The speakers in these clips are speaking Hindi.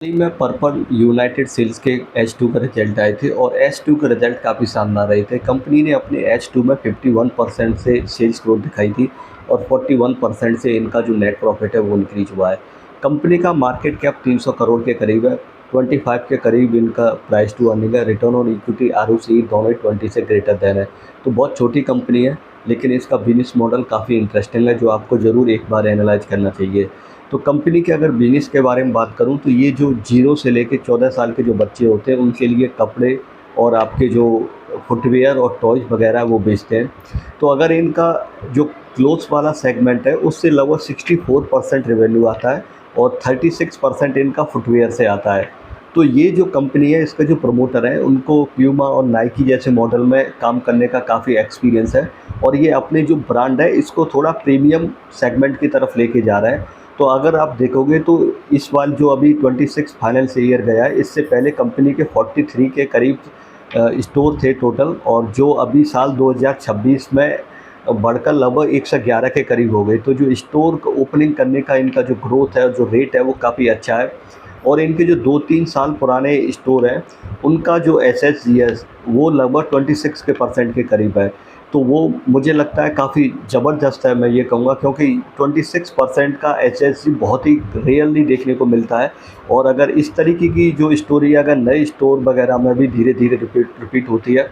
हाल ही में पर्पल यूनाइटेड सेल्स के H2 का रिजल्ट आए थे और H2 के रिजल्ट काफ़ी शानदार रहे थे। कंपनी ने अपने H2 में 51% से सेल्स ग्रोथ दिखाई थी और 41% से इनका जो नेट प्रॉफिट है वो इंक्रीज हुआ है। कंपनी का मार्केट कैप 300 करोड़ के करीब है। 25 के करीब इनका प्राइस टू अर्निंग है। रिटर्न ऑन इक्विटी ROCE दोनों ही 20 से ग्रेटर देन है। तो बहुत छोटी कंपनी है, लेकिन इसका बिजनेस मॉडल काफ़ी इंटरेस्टिंग है जो आपको ज़रूर एक बार एनालाइज करना चाहिए। तो कंपनी के अगर बिज़नेस के बारे में बात करूँ तो ये जो 0 से लेके 14 साल के जो बच्चे होते हैं उनके लिए कपड़े और आपके जो फुटवियर और टॉयज़ वगैरह वो बेचते हैं। तो अगर इनका जो क्लोथ्स वाला सेगमेंट है उससे लगभग 64% रेवेन्यू आता है और 36% इनका फुटवियर से आता है। तो ये जो कंपनी है इसका जो प्रमोटर है उनको प्यूमा और नाइकी जैसे मॉडल में काम करने का काफ़ी एक्सपीरियंस है और ये अपने जो ब्रांड है इसको थोड़ा प्रीमियम सेगमेंट की तरफ लेके जा रहे हैं। तो अगर आप देखोगे तो इस बार जो अभी 26 फाइनेंस ईयर गया है, इससे पहले कंपनी के 43 के करीब स्टोर थे टोटल, और जो अभी साल 2026 में बढ़कर लगभग 111 के करीब हो गए। तो जो स्टोर ओपनिंग करने का इनका जो ग्रोथ है, जो रेट है, वो काफ़ी अच्छा है। और इनके जो 2-3 साल पुराने स्टोर हैं उनका जो SSG है वो लगभग 26 के परसेंट के करीब है। तो वो मुझे लगता है काफ़ी ज़बरदस्त है, मैं ये कहूँगा, क्योंकि 26% का HSG बहुत ही रेयरली देखने को मिलता है। और अगर इस तरीके की जो स्टोरी अगर नए स्टोर वगैरह में भी धीरे धीरे रिपीट होती है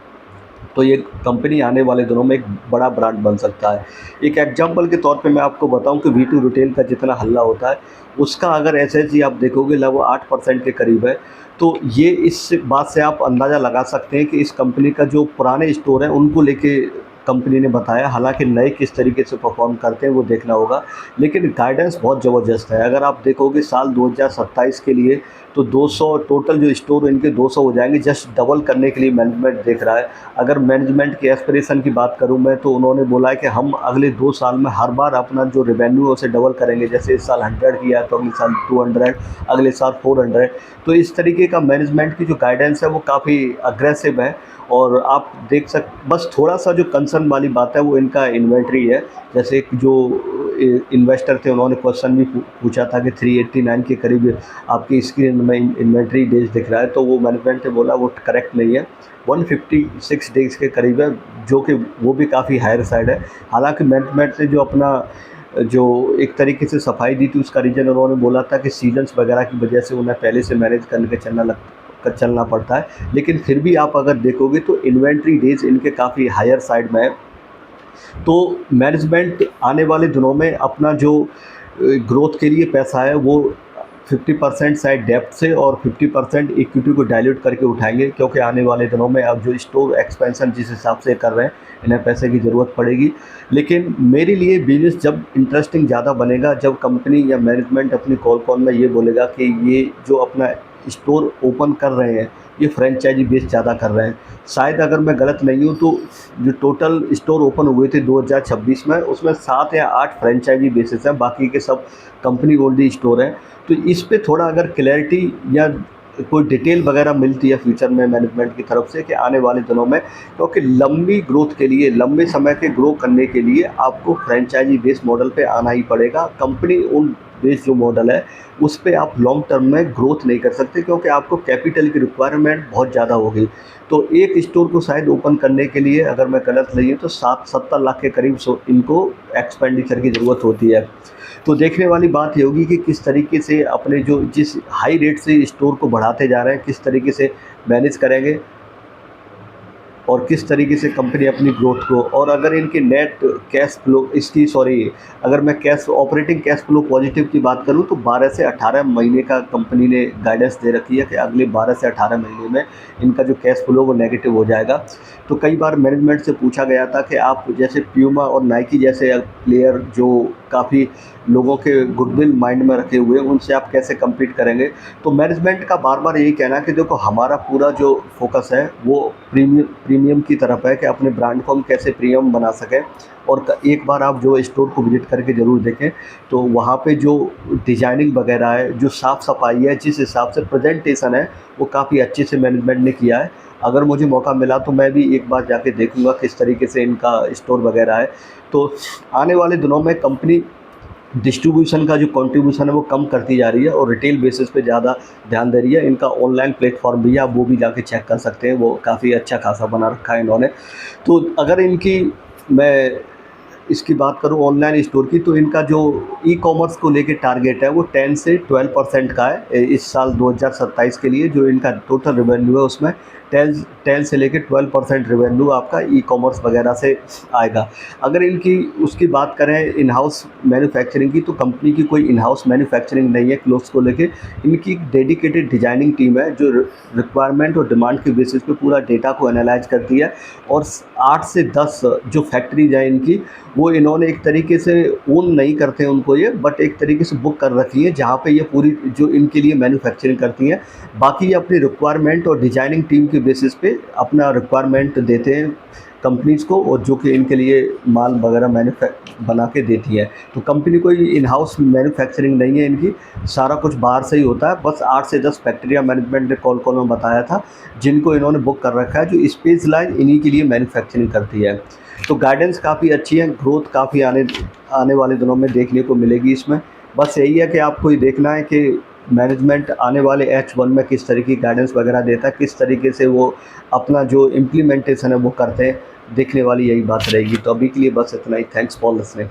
तो ये कंपनी आने वाले दिनों में एक बड़ा ब्रांड बन सकता है। एक एग्जांपल के तौर पे मैं आपको बताऊं कि V2 रिटेल का जितना हल्ला होता है उसका अगर SSG आप देखोगे लगभग 8% के करीब है। तो ये इस बात से आप अंदाज़ा लगा सकते हैं कि इस कंपनी का जो पुराने स्टोर हैं उनको लेके कंपनी ने बताया। हालांकि नए किस तरीके से परफॉर्म करते हैं वो देखना होगा, लेकिन गाइडेंस बहुत ज़बरदस्त है। अगर आप देखोगे साल 2027 के लिए तो 200 टोटल जो स्टोर इनके 200 हो जाएंगे। जस्ट डबल करने के लिए मैनेजमेंट देख रहा है। अगर मैनेजमेंट की एस्पिरेशन की बात करूं मैं तो उन्होंने बोला है कि हम अगले 2 साल में हर बार अपना जो रेवेन्यू है उसे डबल करेंगे। जैसे इस साल 100 किया तो अगले साल 200, अगले साल 400। तो इस तरीके का मैनेजमेंट की जो गाइडेंस है वो काफ़ी अग्रेसिव है। और आप देख बस थोड़ा सा जो कंसर्न वाली बात है वो इनका इन्वेंट्री है। जैसे कि जो इन्वेस्टर थे उन्होंने क्वेश्चन भी पूछा था कि 389 के करीब आपकी स्क्रीन में इन्वेंट्री डेज दिख रहा है, तो वो मैनेजमेंट ने बोला वो करेक्ट नहीं है, 156 डेज़ के करीब है, जो कि वो भी काफ़ी हायर साइड है। हालांकि मैनेजमेंट ने जो अपना जो एक तरीके से सफाई दी थी उसका रीज़न उन्होंने बोला था कि सीजन्स वगैरह की वजह से उन्हें पहले से मैनेज करके चलना पड़ता है। लेकिन फिर भी आप अगर देखोगे तो इन्वेंट्री डेज इनके काफ़ी हायर साइड में है। तो मैनेजमेंट आने वाले दिनों में अपना जो ग्रोथ के लिए पैसा है वो 50% शायद डेब्ट से और 50% इक्विटी को डाइल्यूट करके उठाएंगे, क्योंकि आने वाले दिनों में अब जो स्टोर एक्सपेंशन जिस हिसाब से कर रहे हैं इन्हें पैसे की ज़रूरत पड़ेगी। लेकिन मेरे लिए बिजनेस जब इंटरेस्टिंग ज़्यादा बनेगा जब कंपनी या मैनेजमेंट अपनी कॉल में ये बोलेगा कि ये जो अपना स्टोर ओपन कर रहे हैं ये फ्रेंचाइजी बेस ज़्यादा कर रहे हैं। शायद अगर मैं गलत नहीं हूँ तो जो टोटल स्टोर ओपन हुए थे 2026 में उसमें 7 या 8 फ्रेंचाइजी बेसिस हैं, बाकी के सब कंपनी ओन्ड स्टोर हैं। तो इस पे थोड़ा अगर क्लैरिटी या कोई डिटेल वगैरह मिलती है फ्यूचर में मैनेजमेंट की तरफ से कि आने वाले दिनों में, क्योंकि लंबी ग्रोथ के लिए, लंबे समय के ग्रो करने के लिए आपको फ्रेंचाइजी बेस्ड मॉडल पे आना ही पड़ेगा। कंपनी ओन बेस्ड जो मॉडल है उस पे आप लॉन्ग टर्म में ग्रोथ नहीं कर सकते, क्योंकि आपको कैपिटल की रिक्वायरमेंट बहुत ज़्यादा होगी। तो एक स्टोर को शायद ओपन करने के लिए अगर मैं गलत नहीं हूँ तो 60-70 लाख के करीब इनको एक्सपेंडिचर की ज़रूरत होती है। तो देखने वाली बात ये होगी कि किस तरीके से अपने जो जिस हाई रेट से स्टोर को बढ़ाते जा रहे हैं किस तरीके से मैनेज करेंगे और किस तरीके से कंपनी अपनी ग्रोथ को, और अगर इनके नेट कैश फ्लो इसकी सॉरी अगर मैं cash operating cash flow positive की बात करूं तो 12 से 18 महीने का कंपनी ने गाइडेंस दे रखी है कि अगले 12 से 18 महीने में इनका जो कैश फ्लो वो नेगेटिव हो जाएगा। तो कई बार मैनेजमेंट से पूछा गया था कि आप जैसे प्यूमा और नाइकी जैसे प्लेयर जो काफ़ी लोगों के गुडविल माइंड में रखे हुए हैं उनसे आप कैसे कम्पीट करेंगे। तो मैनेजमेंट का बार बार यही कहना है कि देखो हमारा पूरा जो फोकस है वो प्रीमियम की तरफ है कि अपने ब्रांड को हम कैसे प्रीमियम बना सकें। और एक बार आप जो स्टोर को विजिट करके ज़रूर देखें तो वहाँ पे जो डिजाइनिंग वगैरह है, जो साफ़ सफाई है, जिस हिसाब से प्रेजेंटेशन है वो काफ़ी अच्छे से मैनेजमेंट ने किया है। अगर मुझे मौका मिला तो मैं भी एक बार जाके देखूंगा किस तरीके से इनका स्टोर वगैरह है। तो आने वाले दिनों में कंपनी डिस्ट्रीब्यूशन का जो कंट्रीब्यूशन है वो कम करती जा रही है और रिटेल बेसिस पे ज़्यादा ध्यान दे रही है। इनका ऑनलाइन प्लेटफॉर्म भी है, आप वो भी जाके चेक कर सकते हैं, वो काफ़ी अच्छा खासा बना रखा है इन्होंने। तो अगर इनकी मैं इसकी बात करूँ ऑनलाइन स्टोर की, तो इनका जो ई-कॉमर्स को लेके टारगेट है वो 10 से 12% का है इस साल 2027 के लिए। जो इनका टोटल रेवेन्यू है उसमें 10 से लेके 12% रेवेन्यू आपका ई-कॉमर्स वगैरह से आएगा। अगर इनकी उसकी बात करें इन हाउस मैन्युफैक्चरिंग की, तो कंपनी की कोई इन हाउस मैन्युफैक्चरिंग नहीं है क्लोथ्स को लेके। इनकी एक डेडिकेटेड डिजाइनिंग टीम है जो रिक्वायरमेंट और डिमांड के बेसिस पे पूरा डेटा को एनालाइज करती है। और 8 से 10 जो फैक्ट्रीज हैं इनकी, वो इन्होंने एक तरीके से ओन नहीं करते हैं उनको ये, बट एक तरीके से बुक कर रखी है जहाँ पे ये पूरी जो इनके लिए मैन्युफैक्चरिंग करती हैं। बाकी ये अपनी रिक्वायरमेंट और डिजाइनिंग टीम के बेसिस पे अपना रिक्वायरमेंट देते हैं कंपनीज़ को, और जो कि इनके लिए माल वगैरह बना के देती है। तो कंपनी कोई इन हाउस मैन्युफैक्चरिंग नहीं है इनकी, सारा कुछ बाहर से ही होता है। बस 8 से 10 फैक्ट्रियाँ मैनेजमेंट ने कॉल में बताया था जिनको इन्होंने बुक कर रखा है, जो स्पेशलाइज इन्हीं के लिए मैन्युफैक्चरिंग करती है। तो गाइडेंस काफ़ी अच्छी है, ग्रोथ काफ़ी आने आने वाले दिनों में देखने को मिलेगी इसमें। बस यही है कि आपको ये देखना है कि मैनेजमेंट आने वाले H1 में किस तरह की गाइडेंस वगैरह देता है, किस तरीके से वो अपना जो इम्प्लीमेंटेशन है वो करते हैं, देखने वाली यही बात रहेगी। तो अभी के लिए बस इतना ही। Thanks for listening.